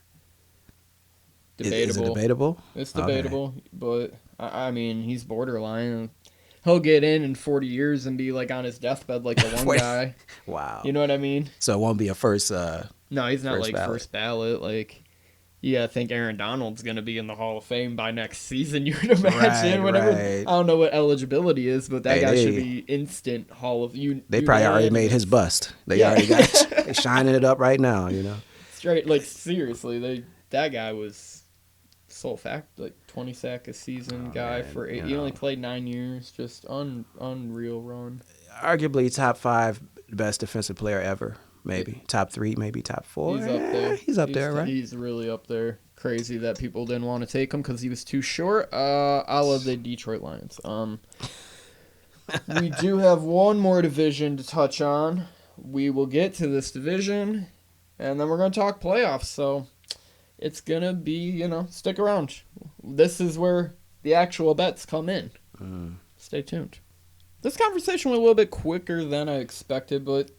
A: Debatable.
D: Is it debatable?
A: It's debatable, but I mean, he's borderline. He'll get in 40 years and be like on his deathbed like the one guy.
D: Wow.
A: You know what I mean?
D: So it won't be a first.
A: No, he's not
D: first
A: like
D: ballot.
A: first ballot. Like, I think Aaron Donald's going to be in the Hall of Fame by next season, you'd imagine.
D: Right.
A: I don't know what eligibility is, but that guy should be instant Hall of Fame.
D: They probably already made his bust. They already got they shining it up right now,
A: Straight, like, seriously, that guy was sole fact, like 20 sack a season guy
D: man,
A: for 8. He only played 9 years. Just unreal run.
D: Arguably top 5 best defensive player ever. Maybe top 3, maybe top 4.
A: He's up there.
D: He's up there, right?
A: He's really up there. Crazy that people didn't want to take him because he was too short. I love the Detroit Lions. We do have one more division to touch on. We will get to this division, and then we're going to talk playoffs. So it's going to be, stick around. This is where the actual bets come in. Stay tuned. This conversation went a little bit quicker than I expected, but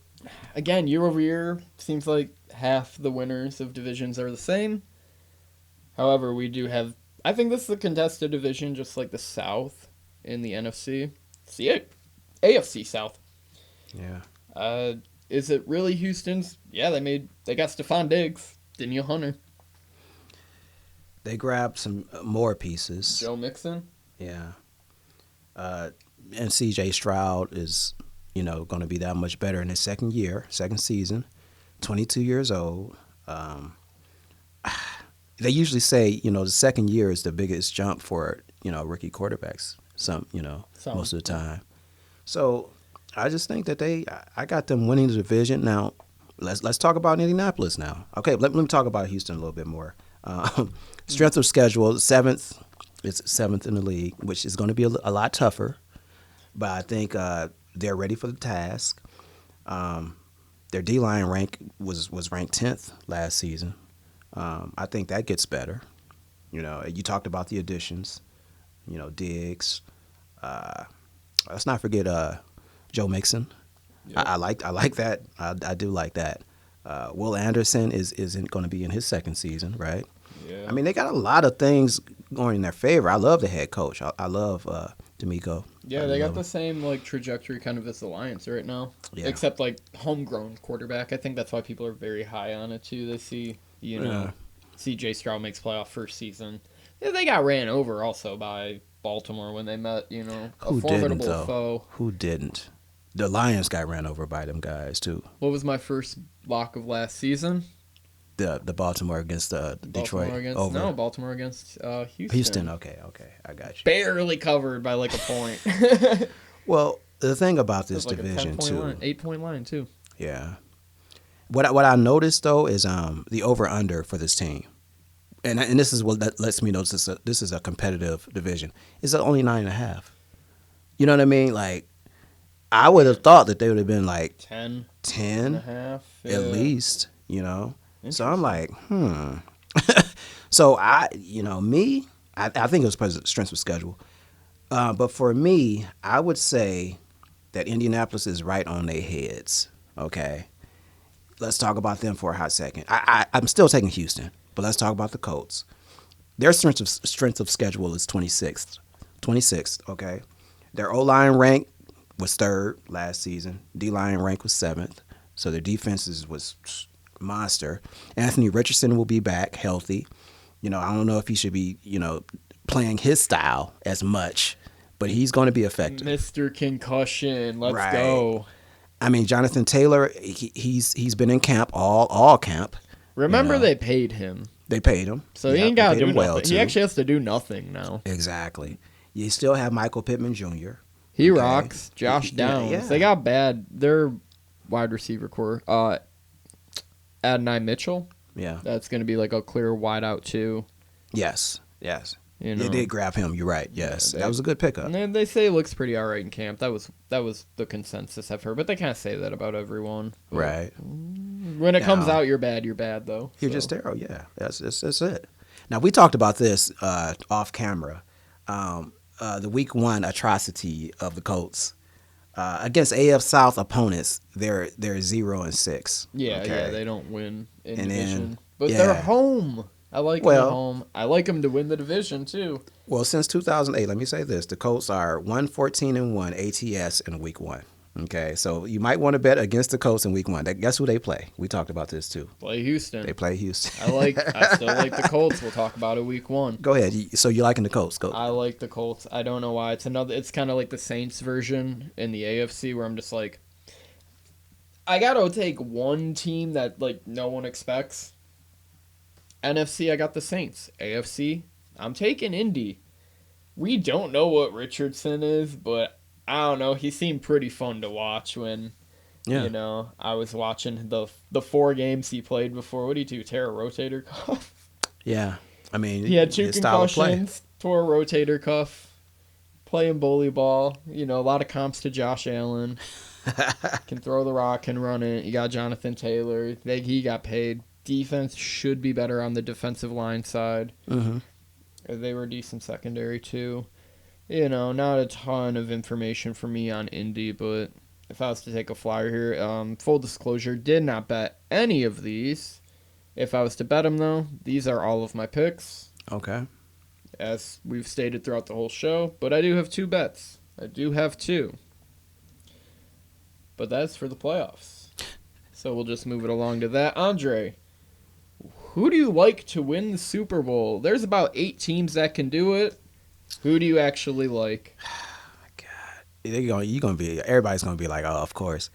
A: again, year over year, seems like half the winners of divisions are the same. However, we do have, I think this is a contested division, just like the South in the NFC. It's the AFC South.
D: Yeah.
A: Is it really Houston's? Yeah, they got Stephon Diggs, Danielle Hunter,
D: They grabbed some more pieces.
A: Joe Mixon.
D: Yeah. And C.J. Stroud is, going to be that much better in his second season, 22 years old. They usually say, the second year is the biggest jump for, rookie quarterbacks, most of the time. So I just think that I got them winning the division. Now, let's talk about Indianapolis now. Okay, let me talk about Houston a little bit more. Strength of schedule, 7th. It's 7th in the league, which is going to be a lot tougher. But I think they're ready for the task. Their D-line rank was ranked 10th last season. I think that gets better. You know, you talked about the additions. You know, Diggs. Let's not forget Joe Mixon.
A: Yep.
D: I like that. I do like that. Will Anderson isn't going to be in his second season, right?
A: Yeah.
D: I mean, they got a lot of things going in their favor. I love the head coach. I love D'Amico.
A: Yeah,
D: I
A: they got
D: love
A: the
D: him.
A: same like trajectory kind of as the Lions right now.
D: Yeah.
A: Except like homegrown quarterback. I think that's why people are very high on it too. They see, you know, CJ Stroud makes playoff first season. Yeah, they got ran over also by Baltimore when they met, you know, a
D: Who didn't
A: formidable
D: though?
A: foe.
D: Who didn't? The Lions got ran over by them guys too.
A: What was my first lock of last season?
D: The Baltimore against Detroit over
A: Baltimore against Houston.
D: Houston. Okay, I got you.
A: Barely covered by like a point.
D: Well, the thing about this
A: Like
D: division
A: a 10-point
D: too,
A: line, 8-point line too.
D: yeah. What I noticed though is the over under for this team, and this is what that lets me know this is a competitive division. It's only 9.5. You know what I mean? Like, I would have thought that they would have been like
A: 10
D: 10
A: and a half.
D: at
A: yeah.
D: least. You know, so I'm like, So I think it was because of strength of schedule. But for me, I would say that Indianapolis is right on their heads. Okay. Let's talk about them for a hot second. I'm still taking Houston, but let's talk about the Colts. Their strength of schedule is 26th. 26th, okay? Their O-line rank was 3rd last season. D-line rank was 7th. So their defenses was monster. Anthony Richardson will be back healthy. You know, I don't know if he should be, playing his style as much, but he's going to be effective.
A: Mr. Concussion, let's
D: Right.
A: go.
D: I mean, Jonathan Taylor, he's been in camp all camp.
A: Remember they paid him,
D: They paid him.
A: so he
D: Yep,
A: ain't
D: they
A: got to
D: paid
A: do
D: him
A: nothing.
D: well,
A: He
D: too.
A: actually has to do nothing now.
D: Exactly. You still have Michael Pittman Jr.
A: He
D: Okay.
A: rocks. Josh
D: Yeah,
A: Downs.
D: yeah.
A: They got bad. Their wide receiver core. Adonai Mitchell.
D: Yeah.
A: That's going to be like a clear wideout too.
D: Yes.
A: You know.
D: They did grab him. You're right. Yes.
A: Yeah,
D: That was a good pickup.
A: And they say it looks pretty all right in camp. That was the consensus I've heard. But they kind of say that about everyone. But
D: Right.
A: when it comes
D: Now-
A: out, you're bad though.
D: You're
A: so.
D: just sterile. Yeah. That's it. Now, we talked about this off camera. The week 1 atrocity of the Colts. Against AF South opponents, they're 0-6.
A: Yeah,
D: okay?
A: yeah, they don't win in
D: And then-
A: division. But
D: yeah.
A: they're home. I like them
D: Well-
A: at home. I like them to win the division too.
D: Well, since 2008, let me say this: the Colts are 1-14-1 ATS in week 1. Okay, so you might want to bet against the Colts in week 1. Guess who they play? We talked about this too.
A: Play Houston.
D: They play Houston.
A: I still like the Colts. We'll talk about it week 1.
D: Go ahead. So you're liking the Colts? Go.
A: I like the Colts. I don't know why. It's kind of like the Saints version in the AFC where I'm just like, I gotta take one team that like no one expects. NFC, I got the Saints. AFC, I'm taking Indy. We don't know what Richardson is, but I don't know. He seemed pretty fun to watch when, I was watching the 4 games he played before. What did he do? Tear a rotator cuff?
D: Yeah. I mean,
A: He had 2
D: his style of play.
A: concussions, tore a rotator cuff, playing bully ball. A lot of comps to Josh Allen. Can throw the rock, can run it. You got Jonathan Taylor. He got paid. Defense should be better on the defensive line side.
D: Mm-hmm.
A: They were decent secondary too. Not a ton of information for me on Indy, but if I was to take a flyer here, full disclosure, did not bet any of these. If I was to bet them, though, these are all of my picks,
D: Okay.
A: as we've stated throughout the whole show. But I do have 2 bets. I do have 2. But that's for the playoffs. So we'll just move it along to that. Andre, who do you like to win the Super Bowl? There's about 8 teams that can do it. Who do you actually like?
D: Everybody's gonna be like, oh, of course.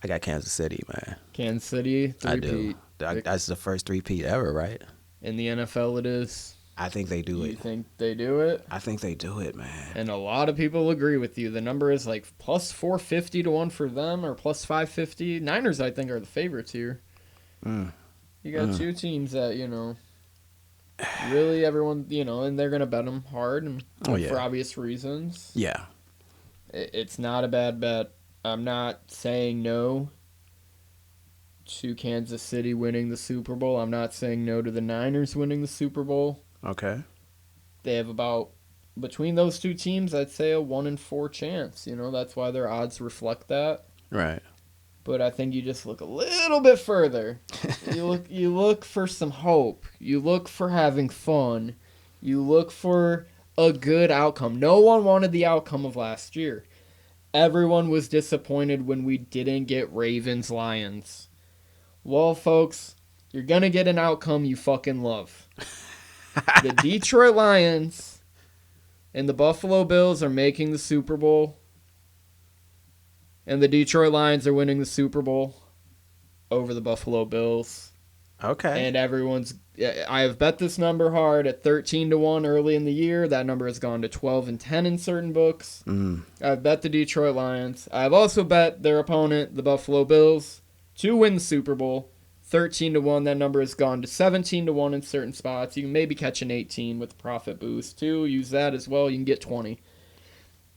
D: I got Kansas City, man.
A: Kansas City,
D: I do.
A: three-peat.
D: That's the first 3-peat ever, right?
A: In the NFL it is.
D: I think they do
A: You
D: it.
A: think they do it?
D: I think they do it, man.
A: And a lot of people agree with you. The number is like plus 450 to 1 for them or plus 550. Niners, I think, are the favorites here. You got 2 teams that, really everyone, and they're going to bet them hard and for obvious reasons.
D: Yeah.
A: It's not a bad bet. I'm not saying no. to Kansas City winning the Super Bowl. I'm not saying no to the Niners winning the Super Bowl.
D: Okay.
A: They have about, between those two teams, I'd say a 1 in 4 chance. You know, that's why their odds reflect that.
D: Right.
A: But I think you just look a little bit further. You look for some hope. You look for having fun. You look for a good outcome. No one wanted the outcome of last year. Everyone was disappointed when we didn't get Ravens-Lions. Well, folks, you're going to get an outcome you fucking love. The Detroit Lions and the Buffalo Bills are making the Super Bowl. And the Detroit Lions are winning the Super Bowl over the Buffalo Bills.
D: Okay.
A: And I have bet this number hard at 13-1 early in the year. That number has gone to 12-10 in certain books. I've bet the Detroit Lions. I've also bet their opponent, the Buffalo Bills, to win the Super Bowl. 13-1. That number has gone to 17-1 in certain spots. You can maybe catch an 18 with the profit boost too. Use that as well. You can get 20.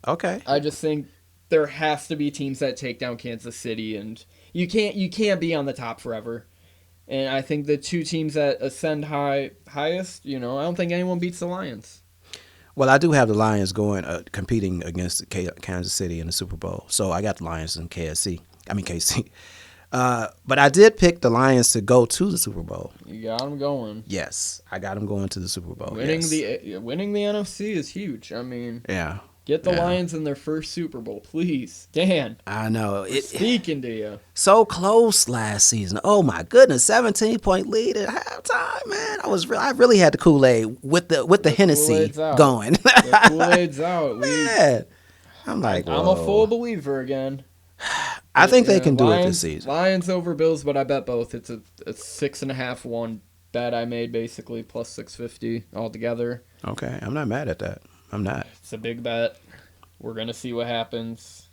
D: Okay.
A: I just think there has to be teams that take down Kansas City, and you can't be on the top forever. And I think the two teams that ascend highest, I don't think anyone beats the Lions.
D: Well, I do have the Lions competing against Kansas City in the Super Bowl, so I got the Lions in KC. But I did pick the Lions to go to the Super Bowl.
A: You got them going.
D: Yes, I got them going to the Super Bowl.
A: Winning
D: yes.
A: the NFC is huge. I mean,
D: yeah.
A: Get the Lions in their first Super Bowl, please. Dan.
D: I know.
A: Speaking to you.
D: So close last season. Oh, my goodness. 17-point lead at halftime, man. I really had the Kool-Aid with the Hennessy going.
A: The Kool-Aid's out.
D: Man. I'm like,
A: I'm a full believer again.
D: I think they can do it this season.
A: Lions over Bills, but I bet both. It's a 6.5-1 bet I made, basically, plus 650 altogether.
D: Okay. I'm not mad at that. I'm not.
A: It's a big bet. We're going to see what happens.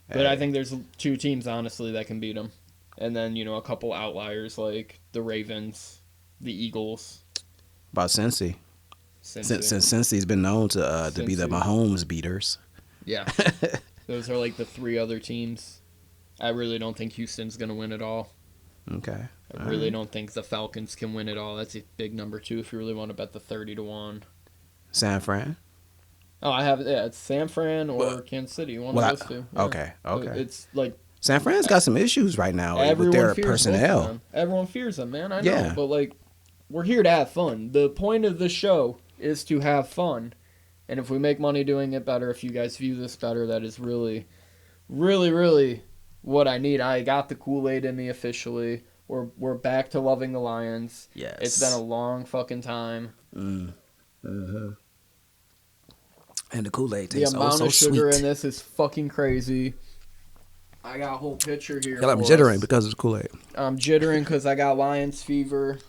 A: But I think there's two teams, honestly, that can beat them. And then, a couple outliers like the Ravens, the Eagles.
D: About Cincy. Since Cincy's been known to be the Mahomes beaters.
A: Yeah. Those are like the three other teams. I really don't think Houston's going to win it all.
D: Okay.
A: I really don't think the Falcons can win it all. That's a big number, too, if you really want to bet the 30-1.
D: San Fran?
A: Oh, it's San Fran or Kansas City. One of those two. Yeah.
D: Okay.
A: It's like
D: San Fran's got some issues right now with their personnel.
A: Everyone fears them, man. I know, but we're here to have fun. The point of the show is to have fun, and if we make money doing it better, if you guys view this better, that is really, really, really what I need. I got the Kool-Aid in me officially. We're back to loving the Lions.
D: Yes,
A: it's been a long fucking time.
D: And the Kool-Aid tastes
A: the amount
D: so
A: of sugar
D: sweet.
A: in this is fucking crazy. I got a whole picture here.
D: I'm jittering because of the Kool-Aid.
A: I'm jittering because I got Lions fever.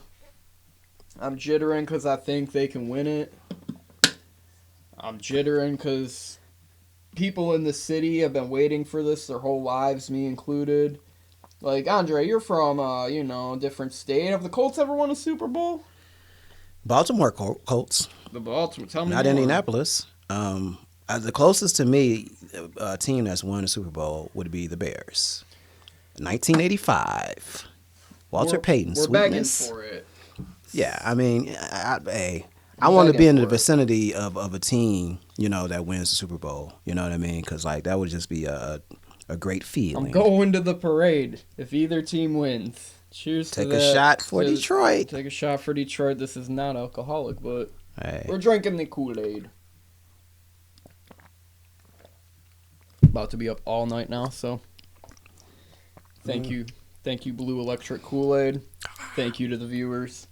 A: I'm jittering because I think they can win it. I'm jittering because people in the city have been waiting for this their whole lives, me included. Like, Andre, you're from, a different state. Have the Colts ever won a Super Bowl?
D: Baltimore Colts.
A: The Baltimore. Tell me
D: Not
A: more.
D: Indianapolis. The closest to me team that's won a Super Bowl would be the Bears. 1985. Walter Payton.
A: We're begging for it.
D: Yeah, I mean, I want to be in the vicinity of a team, that wins the Super Bowl. You know what I mean? Because, that would just be a great feeling.
A: I'm going to the parade if either team wins. Cheers to that.
D: Take a shot for Detroit.
A: Take a shot for Detroit. This is not alcoholic, but
D: hey.
A: We're drinking the Kool-Aid. About to be up all night now, so thank you, Blue Electric Kool-Aid. Thank you to the viewers.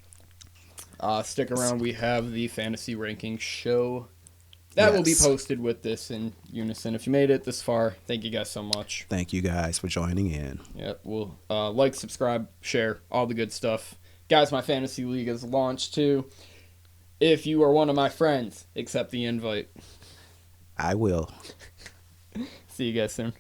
A: Stick around. We have the fantasy rankings show that will be posted with this in unison. If you made it this far, thank you guys so much.
D: Thank you guys for joining in.
A: Yep, we'll like, subscribe, share, all the good stuff. Guys, my fantasy league is launched too. If you are one of my friends, accept the invite.
D: I will.
A: See you guys soon.